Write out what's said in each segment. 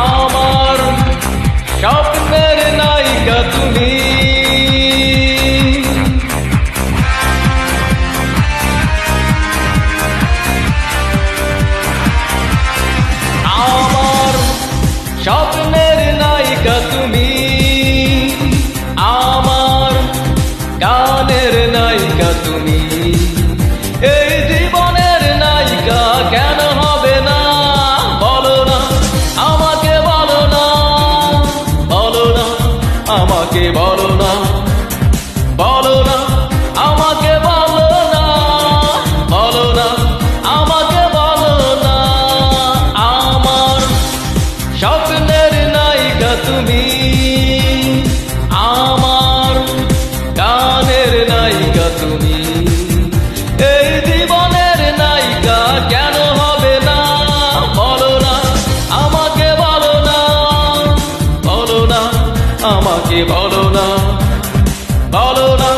আমার স্বপ্নের নায়িকা তুমি, আমার স্বপ্নের নায়িকা তুমি, আমার গানের নায়িকা তুমি, এই জীবনের নায়িকা কেন হবে না? বলো না আমাকে, বলো না, বলো না আমাকে, বলো না, বলো না আমাকে, বলো না, বলো না আমাকে, বলো না। আমার স্বপ্নের নায়িকা তুমি, আমার গানের নায়িকা তুমি, এই জীবনের নায়িকা কেন হবে না? বলো না আমাকে, বলো না, বলো না আমাকে, বলো না, বলো না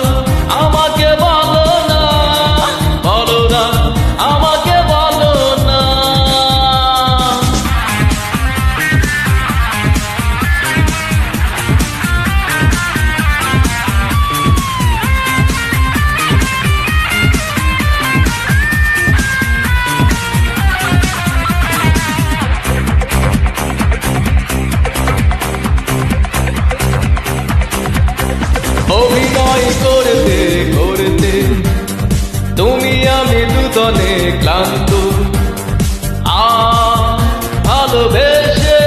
আমাকে, বলো না, বলো না আমাকে, বলো না। অভিনয় করতে করতে তুমি আমি দুজনে ক্লান্ত, ভালোবেসে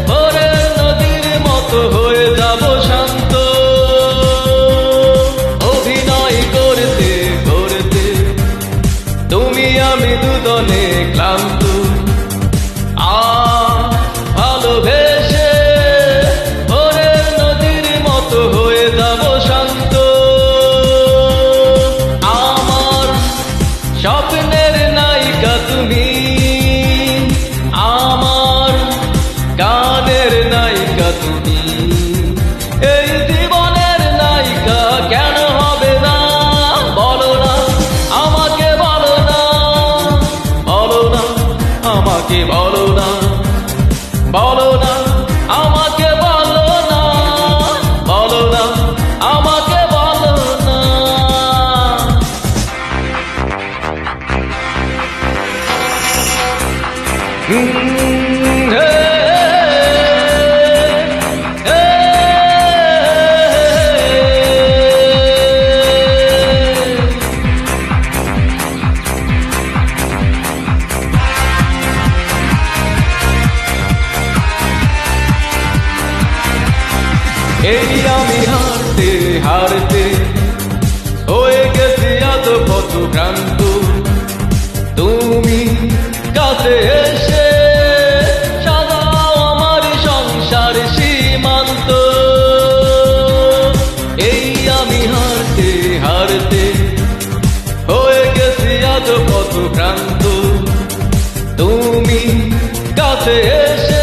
ভোরের নদীর মতো হয়ে যাব শান্ত। অভিনয় করতে করতে তুমি আমি দুজনে ক্লান্ত, ভালোবেসে ভোরের নদীর মতো হয়ে যাব শান্ত। আমার স্বপ্নের নায়িকা তুমি, আমার গানের নায়িকা তুমি, এই জীবনের নায়িকা কেন হবে না? বলো না আমাকে, বলো না, বলো না আমাকে, বলো না, বলো না আমাকে, বলো না, বলো না আমাকে, বলো না। এই আমি হারতে হারতে হয়ে গেছি এত পথভ্রান্ত, তুমি কাছে এসে সাজাও আমার সংসার সীমান্ত। এই আমি হারতে হারতে হয়ে গেছি এত পথভ্রান্ত, তুমি কাছে এসে